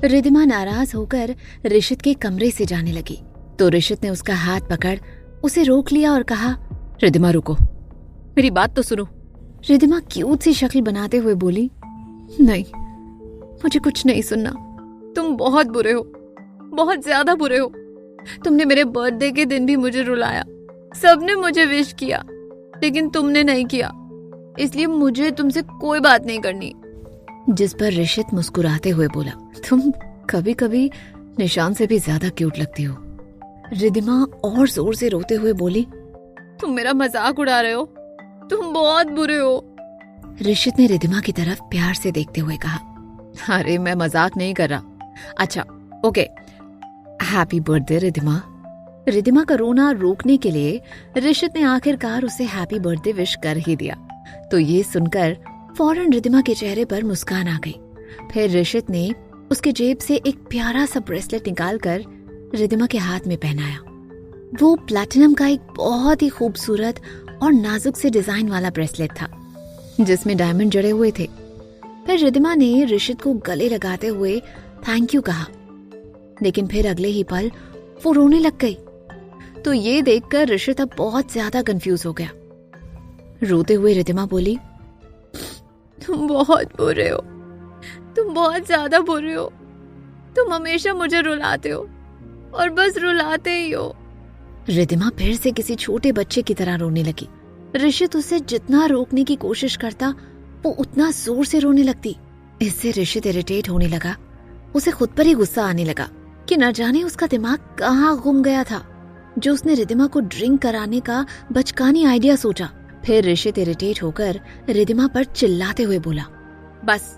रिद्धिमा नाराज होकर ऋषित के कमरे से जाने लगी तो ऋषित ने उसका हाथ पकड़ उसे रोक लिया और कहा, रिद्धिमा रुको, मेरी बात तो सुनो। रिद्धिमा क्यूट सी शक्ल बनाते हुए बोली, नहीं, मुझे कुछ नहीं सुनना। तुम बहुत बुरे हो, बहुत ज्यादा बुरे हो। तुमने मेरे बर्थडे के दिन भी मुझे रुलाया, सबने मुझे विश किया, लेकिन तुमने नहीं किया, इसलिए मुझे तुमसे कोई बात नहीं करनी। जिस पर ऋषित मुस्कुराते हुए बोला, तुम कभी कभी निशान से भी ज्यादा क्यूट लगती हो। रिद्धिमा और जोर से रोते हुए बोली, तुम मेरा मजाक उड़ा रहे हो, तुम बहुत बुरे हो। ऋषित ने रिद्धिमा की तरफ प्यार से देखते हुए कहा, अरे मैं मजाक नहीं कर रहा। अच्छा okay, happy birthday Riddhima. Riddhima का रोना रोकने के लिए ऋषित ने आखिरकार उसे हैप्पी बर्थडे विश कर ही दिया। तो ये सुनकर फौरन रिद्धिमा के चेहरे पर मुस्कान आ गई। फिर ऋषित ने उसके जेब से एक प्यारा सा ब्रेसलेट निकालकर रिद्धिमा के हाथ में पहनाया। वो प्लैटिनम का एक बहुत ही खूबसूरत और नाजुक से डिजाइन वाला ब्रेसलेट था जिसमें डायमंड जड़े हुए थे। फिर रिद्धिमा ने ऋषित को गले लगाते हुए थैंक यू कहा, लेकिन फिर अगले ही पल वो रोने लग गई। तो ये देखकर ऋषित अब बहुत ज्यादा कंफ्यूज हो गया। रोते हुए रिद्धिमा बोली, तुम बहुत बुरे हो, तुम बहुत ज्यादा बुरे हो। तुम हमेशा मुझे रुलाते हो और बस रुलाते ही हो। रिद्धिमा फिर से किसी छोटे बच्चे की तरह रोने लगी। ऋषित उसे जितना रोकने की कोशिश करता वो उतना जोर से रोने लगती। इससे ऋषित इरिटेट होने लगा। उसे खुद पर ही गुस्सा आने लगा कि न जाने उसका दिमाग कहाँ गुम गया था जो उसने रिद्धिमा को ड्रिंक कराने का बचकानी आइडिया सोचा। फिर ऋषित इरिटेट होकर रिद्धिमा पर चिल्लाते हुए बोला, बस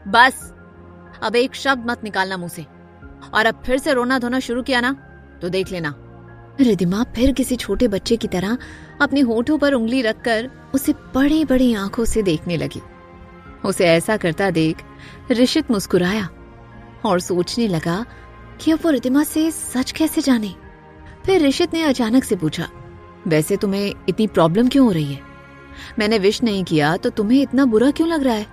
बस, अब एक शब्द मत निकालना मुंह से, और अब फिर से रोना धोना शुरू किया ना तो देख लेना। रिद्धिमा फिर किसी छोटे बच्चे की तरह अपने होठों पर उंगली रखकर उसे बड़ी बड़ी आंखों से देखने लगी। उसे ऐसा करता देख ऋषित मुस्कुराया और सोचने लगा कि अब वो रिद्धिमा से सच कैसे जाने। फिर ऋषित ने अचानक से पूछा, वैसे तुम्हें इतनी प्रॉब्लम क्यों हो रही है? मैंने विश नहीं किया तो तुम्हें इतना बुरा क्यों लग रहा है?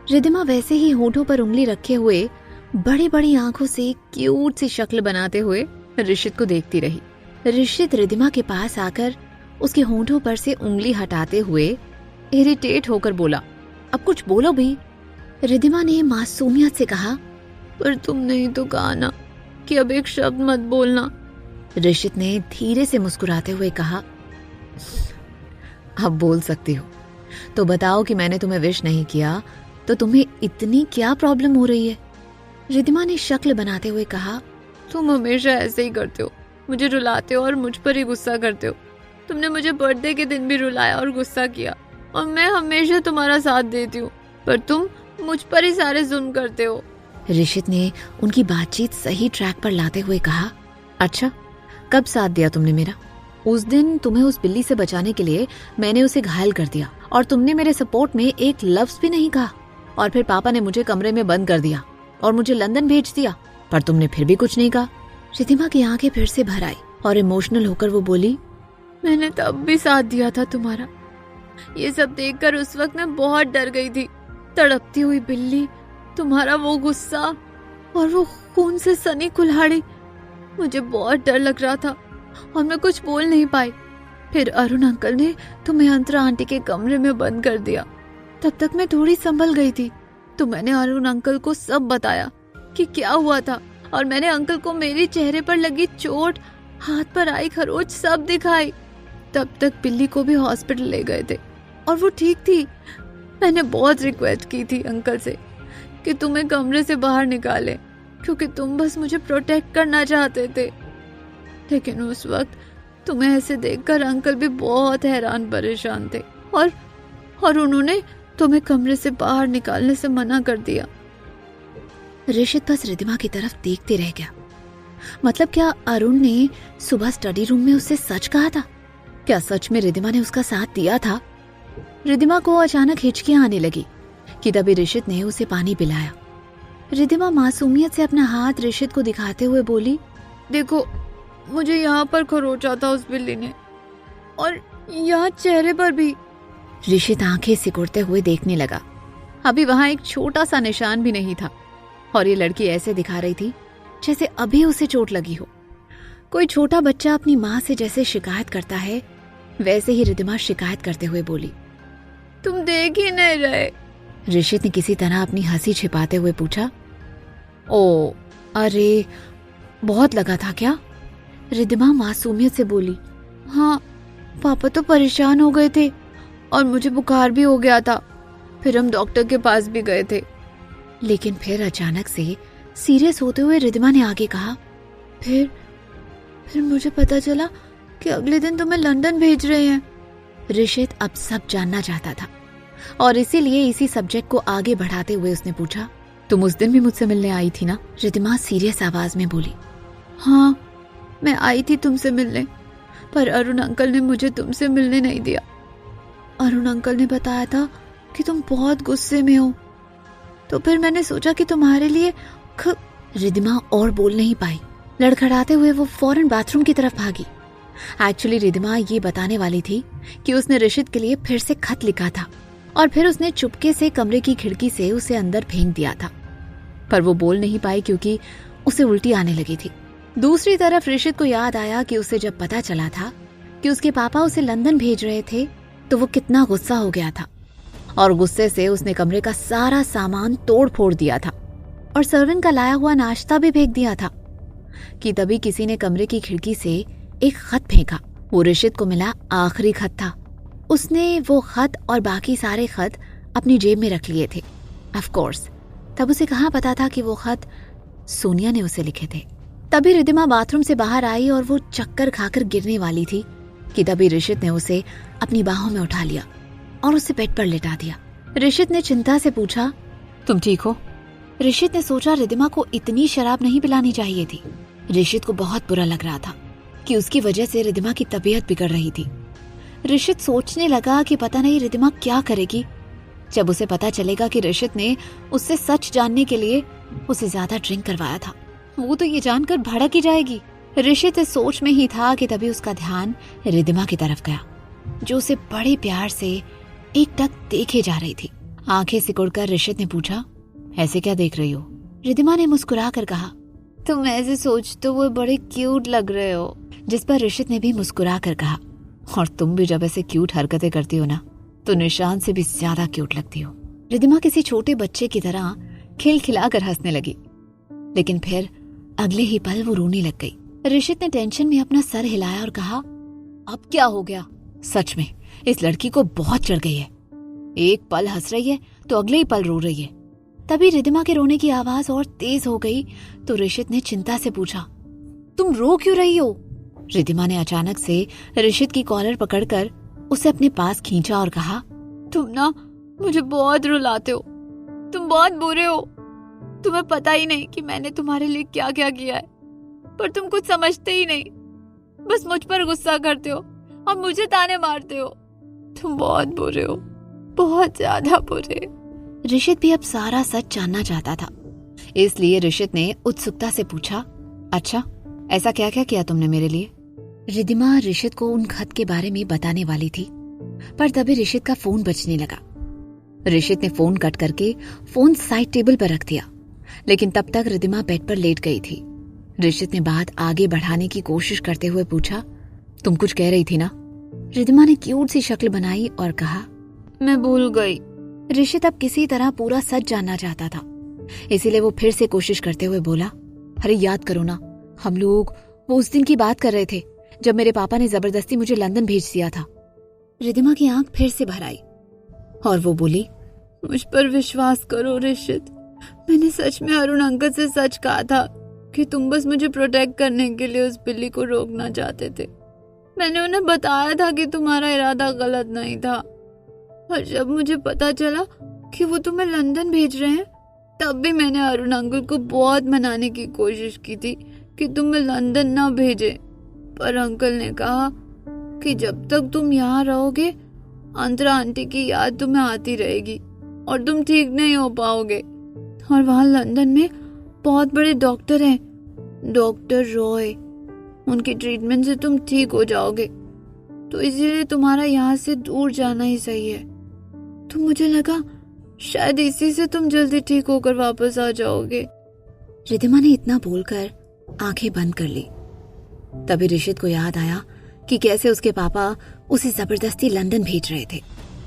रिद्धिमा वैसे ही होठों पर उंगली रखे हुए बड़ी बड़ी आंखों से क्यूट सी शक्ल बनाते हुए ऋषित को देखती रही। ऋषित रिद्धिमा के पास आकर उसके होठों पर से उंगली हटाते हुए इरिटेट होकर बोला, अब कुछ बोलो भी। रिद्धिमा ने मासूमियत से कहा, पर तुमने ही तो कहा ना कि अब एक शब्द मत बोलना। ऋषित ने धीरे से मुस्कुराते हुए कहा, अब बोल सकती हो तो बताओ कि मैंने तुम्हें विश नहीं किया तो तुम्हें इतनी क्या प्रॉब्लम हो रही है? रिद्धिमा ने शक्ल बनाते हुए कहा, तुम हमेशा ऐसे ही करते हो, मुझे रुलाते हो और मुझ पर ही गुस्सा करते हो। तुमने मुझे बर्थडे के दिन भी रुलाया और गुस्सा किया, और मैं हमेशा तुम्हारा साथ देती हूँ, पर तुम मुझ पर ही सारे जुल्म करते हो। ऋषित ने उनकी बातचीत सही ट्रैक पर लाते हुए कहा, अच्छा कब साथ दिया तुमने मेरा? उस दिन तुम्हें उस बिल्ली से बचाने के लिए मैंने उसे घायल कर दिया और तुमने मेरे सपोर्ट में एक लफ्ज भी नहीं कहा, और फिर पापा ने मुझे कमरे में बंद कर दिया और मुझे लंदन भेज दिया, पर तुमने फिर भी कुछ नहीं कहा। रिद्धिमा की आंखें फिर से भर आई और इमोशनल होकर वो बोली, मैंने तब भी साथ दिया था तुम्हारा। ये सब देखकर उस वक्त मैं बहुत डर गई थी। तड़पती हुई बिल्ली, तुम्हारा वो गुस्सा और वो खून से सनी कुल्हाड़ी, मुझे बहुत डर लग रहा था और मैं कुछ बोल नहीं पाई। फिर अरुण अंकल ने तुम्हें अंतरा आंटी के कमरे में बंद कर दिया। तब तक मैं थोड़ी संभल गई थी, तो मैंने अरुण अंकल को सब बताया कि क्या हुआ था, और मैंने अंकल को मेरे चेहरे पर लगी चोट, हाथ पर आई खरोच सब दिखाई। तब तक बिल्ली को भी हॉस्पिटल ले गए थे और वो ठीक थी। मैंने बहुत रिक्वेस्ट की थी अंकल से कि तुम्हें कमरे से बाहर निकाले, क्योंकि तुम बस मुझे प्रोटेक्ट करना चाहते थे। लेकिन उस वक्त तुम्हें ऐसे देखकर अंकल भी बहुत हैरान परेशान थे और उन्होंने तुम्हें कमरे से बाहर निकालने से मना कर दिया। ऋषित बस रिद्धिमा की तरफ देखते रह गया। मतलब क्या अरुण ने सुबह स्टडी रूम में उससे सच कहा था? क्या सच में रिद्धिमा ने उसका साथ दिया था? रिद्धिमा को अचानक हिचकियां आने लगी कि तभी ऋषित ने उसे पानी पिलाया। रिद्धिमा मासूमियत से अपना हाथ ऋषित को दिखाते हुए बोली, देखो मुझे यहाँ पर खरोचा था उस बिल्ली ने, और यहाँ चेहरे पर भी। ऋषित आंखें सिकुड़ते हुए देखने लगा। अभी वहां एक छोटा सा निशान भी नहीं था, और ये लड़की ऐसे दिखा रही थी जैसे अभी उसे चोट लगी हो। कोई छोटा बच्चा अपनी माँ से जैसे शिकायत करता है, वैसे ही रिद्धिमा शिकायत करते हुए बोली, तुम देख ही नहीं रहे। ऋषित ने किसी तरह अपनी हंसी छिपाते हुए पूछा, ओ अरे बहुत लगा था क्या? रिद्धिमा मासूमियत से बोली, हाँ, पापा तो परेशान हो गए थे और मुझे बुखार भी हो गया था। फिर हम डॉक्टर के पास भी गए थे। लेकिन फिर अचानक से सीरियस होते हुए रिद्धिमा ने आगे कहा, फिर मुझे पता चला कि अगले दिन तुम्हें लंदन भेज रहे हैं। ऋषित अब सब जानना चाहता था और इसीलिए इसी सब्जेक्ट को आगे बढ़ाते हुए उसने पूछा, तुम उस दिन भी मुझसे मिलने आई थी ना? रिद्धिमा सीरियस आवाज में बोली, हाँ, मैं आई थी तुमसे मिलने, पर अरुण अंकल ने मुझे तुमसे मिलने नहीं दिया। अरुण अंकल ने बताया था कि तुम बहुत गुस्से में हो, तो फिर मैंने सोचा कि तुम्हारे लिए रिद्धिमा और बोल नहीं पाई। लड़खड़ाते हुए वो फौरन बाथरूम की तरफ भागी। एक्चुअली रिद्धिमा ये बताने वाली थी कि उसने ऋषित के लिए फिर से खत लिखा था और फिर उसने चुपके से कमरे की खिड़की से उसे अंदर फेंक दिया था, पर वो बोल नहीं पाई क्योंकि उसे उल्टी आने लगी थी। दूसरी तरफ ऋषित को याद आया कि उसे जब पता चला था कि उसके पापा उसे लंदन भेज रहे थे तो वो कितना गुस्सा हो गया था और गुस्से से उसने कमरे का सारा सामान तोड़ फोड़ दिया था और सर्वेंट का लाया हुआ नाश्ता भी फेंक दिया था कि तभी किसी ने कमरे की खिड़की से एक खत फेंका। वो ऋषित को मिला आखिरी खत था। उसने वो खत और बाकी सारे खत अपनी जेब में रख लिए थे। ऑफ कोर्स तब उसे कहाँ पता था कि वो खत सोनिया ने उसे लिखे थे। तभी रिद्धिमा बाथरूम से बाहर आई और वो चक्कर खाकर गिरने वाली थी कि तभी ऋषित ने उसे अपनी बाहों में उठा लिया और उसे बेड पर लिटा दिया। ऋषित ने चिंता से पूछा, तुम ठीक हो? ऋषित ने सोचा रिद्धिमा को इतनी शराब नहीं पिलानी चाहिए थी। ऋषित को बहुत बुरा लग रहा था कि उसकी वजह से रिद्धिमा की तबीयत बिगड़ रही थी। ऋषित सोचने लगा कि पता नहीं रिद्धिमा क्या करेगी जब उसे पता चलेगा कि ऋषित ने उससे सच जानने के लिए उसे ज्यादा ड्रिंक करवाया था। वो तो ये जानकर भड़क ही जाएगी। ऋषित इस सोच में ही था कि तभी उसका ध्यान रिद्धिमा की तरफ गया, जो उसे बड़े प्यार से एकटक देखे जा रही थी। आंखें सिकुड़कर ऋषित ने पूछा, ऐसे क्या देख रही हो? रिद्धिमा ने मुस्कुरा कर कहा, तुम ऐसे सोचते हुए बड़े क्यूट लग रहे हो। जिस पर ऋषित ने भी मुस्कुरा कर कहा, और तुम भी जब ऐसे क्यूट हरकतें करती हो ना तो निशान से भी ज्यादा क्यूट लगती हो। रिद्धिमा किसी छोटे बच्चे की तरह खिलखिला कर हंसने लगी, लेकिन फिर अगले ही पल वो रोने लग गई। ऋषित ने टेंशन में अपना सर हिलाया और कहा, अब क्या हो गया? सच में इस लड़की को बहुत चढ़ गई है। एक पल हंस रही है तो अगले ही पल रो रही है। तभी रिद्धिमा के रोने की आवाज और तेज हो गई तो ऋषित ने चिंता से पूछा, तुम रो क्यों रही हो? रिद्धिमा ने अचानक से ऋषित की कॉलर पकड़कर उसे अपने पास खींचा और कहा, तुम ना मुझे बहुत रुलाते हो। तुम बहुत बुरे हो। तुम्हें पता ही नहीं कि मैंने तुम्हारे लिए क्या क्या किया है, पर तुम कुछ समझते ही नहीं। बस मुझ पर गुस्सा करते हो और मुझे ताने मारते हो। तुम बहुत बुरे हो, बहुत ज्यादा बुरे। ऋषित भी अब सारा सच जानना चाहता था, इसलिए ऋषित ने उत्सुकता से पूछा, अच्छा ऐसा क्या क्या किया तुमने मेरे लिए? रिद्धिमा ऋषित को उन खत के बारे में बताने वाली थी, पर तभी ऋषित का फोन बजने लगा। ऋषित ने फोन कट करके फोन साइड टेबल पर रख दिया, लेकिन तब तक रिद्धिमा बेड पर लेट गई थी। ऋषित ने बात आगे बढ़ाने की कोशिश करते हुए पूछा, तुम कुछ कह रही थी ना? रिद्धिमा ने क्यूट सी शक्ल बनाई और कहा, मैं भूल गई। ऋषित अब किसी तरह पूरा सच जानना चाहता था, इसीलिए वो फिर से कोशिश करते हुए बोला, अरे याद करो ना, हम लोग वो उस दिन की बात कर रहे थे जब मेरे पापा ने जबरदस्ती मुझे लंदन भेज दिया था। रिद्धिमा की आंख फिर से भर आई और वो बोली, मुझ पर विश्वास करो ऋषित, मैंने सच में अरुण अंकल से सच कहा था कि तुम बस मुझे प्रोटेक्ट करने के लिए उस बिल्ली को रोकना चाहते थे। मैंने उन्हें बताया था कि तुम्हारा इरादा गलत नहीं था, और जब मुझे पता चला कि वो तुम्हें लंदन भेज रहे हैं तब भी मैंने अरुण अंकल को बहुत मनाने की कोशिश की थी कि तुम्हें लंदन ना भेजे, पर अंकल ने कहा कि जब तक तुम यहाँ रहोगे अंतरा आंटी की याद तुम्हें आती रहेगी और तुम ठीक नहीं हो पाओगे। और वहाँ लंदन में बहुत बड़े डॉक्टर हैं, डॉक्टर रॉय, उनकी ट्रीटमेंट से तुम ठीक हो जाओगे, तो इसीलिए तुम्हारा यहाँ से दूर जाना ही सही है। तो मुझे लगा शायद इसी से तुम जल्दी ठीक होकर वापस आ जाओगे। रिद्धिमा ने इतना बोलकर आंखें बंद कर ली। तभी ऋषित को याद आया कि कैसे उसके पापा उसे जबरदस्ती लंदन भेज रहे थे।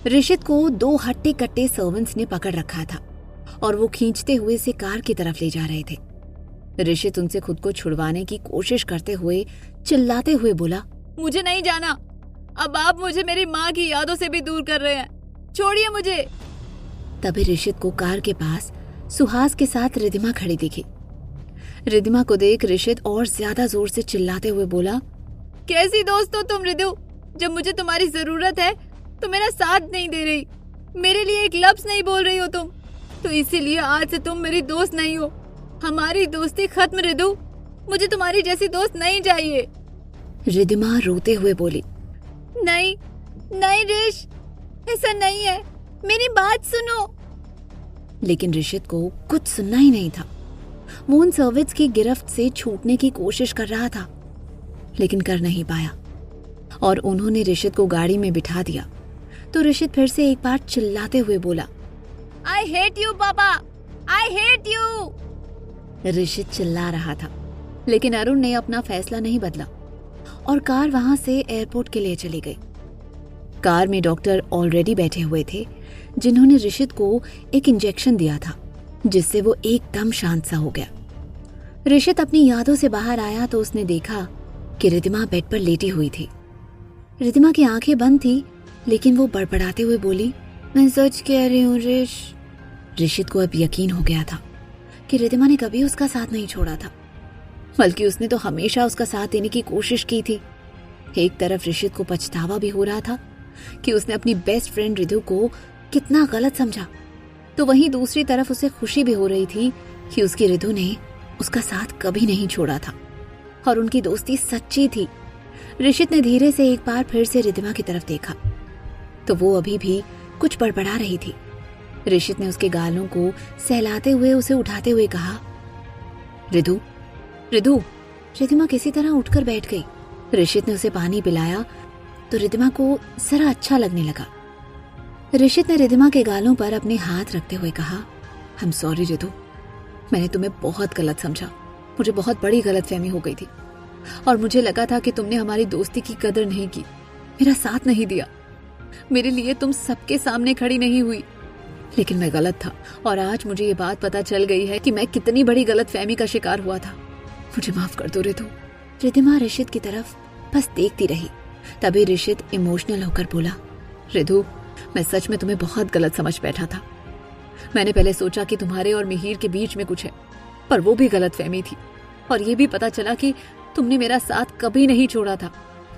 ऋषित को 2 हट्टे कट्टे सर्वेंट्स ने पकड़ रखा था और वो खींचते हुए से कार की तरफ ले जा रहे थे। ऋषित उनसे खुद को छुड़वाने की कोशिश करते हुए चिल्लाते हुए बोला, मुझे नहीं जाना। अब आप मुझे मेरी माँ की यादों से भी दूर कर रहे हैं, छोड़िए मुझे। तभी ऋषित को कार के पास सुहास के साथ रिद्धिमा खड़ी दिखी। रिद्धिमा को देख ऋषित और ज्यादा जोर से चिल्लाते हुए बोला, कैसी दोस्त हो तुम रिद्धु? जब मुझे तुम्हारी जरूरत है तो मेरा साथ नहीं दे रही, मेरे लिए एक लफ्ज नहीं बोल रही हो तुम, तो इसीलिए आज से तुम मेरी दोस्त नहीं हो। हमारी दोस्ती खत्म रिद्धु, मुझे तुम्हारी जैसी दोस्त नहीं चाहिए। रिद्धिमा रोते हुए बोली, नहीं नहीं ऋष, ऐसा नहीं है, मेरी बात सुनो। लेकिन ऋषित को कुछ सुनना ही नहीं था। वो उन सर्वेंट्स की गिरफ्त से छूटने की कोशिश कर रहा था, लेकिन कर नहीं पाया और उन्होंने ऋषित को गाड़ी में बिठा दिया। तो ऋषित फिर से एक बार चिल्लाते हुए बोला, आई हेट यू पापा, आई हेट यू। ऋषित चिल्ला रहा था, लेकिन अरुण ने अपना फैसला नहीं बदला और कार वहां से एयरपोर्ट के लिए चली गई। कार में डॉक्टर ऑलरेडी बैठे हुए थे, जिन्होंने ऋषित को एक इंजेक्शन दिया था, जिससे वो एकदम शांत सा हो गया। ऋषित अपनी यादों से बाहर आया तो उसने देखा कि रिद्धिमा बेड पर लेटी हुई थी। रिद्धिमा की आंखें बंद थी, लेकिन वो बड़बड़ाते हुए बोली, मैं सच कह रही हूँ ऋष। ऋषित को अब यकीन हो गया था कि रिद्धिमा ने कभी उसका साथ नहीं छोड़ा था, बल्कि उसने तो हमेशा उसका साथ देने की कोशिश की थी। एक तरफ ऋषित को पछतावा भी हो रहा था कि उसने अपनी बेस्ट फ्रेंड रिद्धु को कितना गलत समझा, तो वहीं दूसरी तरफ उसे खुशी भी हो रही थी कि उसकी रिद्धु ने उसका साथ कभी नहीं छोड़ा था और उनकी दोस्ती सच्ची थी। ऋषित ने धीरे से एक बार फिर से रिद्धिमा की तरफ देखा तो वो अभी भी कुछ बड़बड़ा रही थी। ऋषित ने उसके गालों को सहलाते हुए उसे उठाते हुए कहा, रिद्धु रिद्धु। रिद्धिमा किसी तरह उठकर बैठ गई। ऋषित ने उसे पानी पिलाया तो रिद्धिमा को जरा अच्छा लगने लगा। ऋषित ने रिद्धिमा के गालों पर अपने हाथ रखते हुए कहा, आई एम सॉरी रिद्धु, मैंने तुम्हें बहुत गलत समझा, मुझे बहुत बड़ी गलतफहमी हो गई थी और मुझे लगा था कि तुमने हमारी दोस्ती की कदर नहीं की, मेरा साथ नहीं दिया, मेरे लिए तुम सबके सामने खड़ी नहीं हुई। लेकिन मैं गलत था और आज मुझे ये बात पता चल गई है कि मैं कितनी बड़ी गलतफहमी का शिकार हुआ था। मुझे माफ कर दो रिद्धु। रिद्धिमा ऋषित की तरफ बस देखती रही। तभी ऋषित इमोशनल होकर बोला, रिद्धु, मैं सच में तुम्हें बहुत गलत समझ बैठा था। मैंने पहले सोचा कि तुम्हारे और मिहिर के बीच में कुछ है, पर वो भी गलतफहमी थी और ये भी पता चला कि तुमने मेरा साथ कभी नहीं छोड़ा था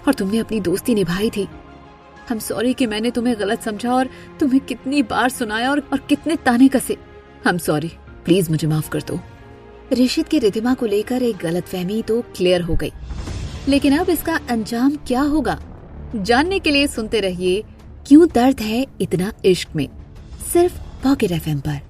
और तुमने अपनी दोस्ती निभाई थी। आई एम सॉरी कि मैंने तुम्हें गलत समझा और तुम्हें कितनी बार सुनाया और कितने ताने कसे। आई एम सॉरी, प्लीज मुझे माफ कर दो। ऋषित की रिद्धिमा को लेकर एक गलतफहमी तो क्लियर हो गई, लेकिन अब इसका अंजाम क्या होगा, जानने के लिए सुनते रहिए क्यों दर्द है इतना इश्क में, सिर्फ पॉकेट FM पर।